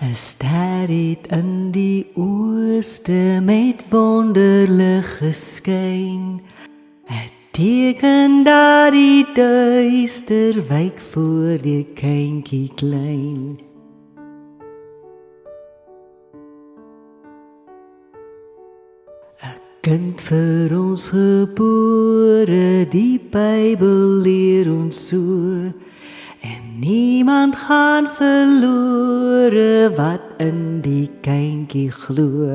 'n ster het in die ooste met wonderlig geskyn. 'n teken dat die duister wyk voor die kindjie klein. Kind vir ons gebore, die Bybel leer ons so, en niemand gaan verlore wat in die kindjie glo.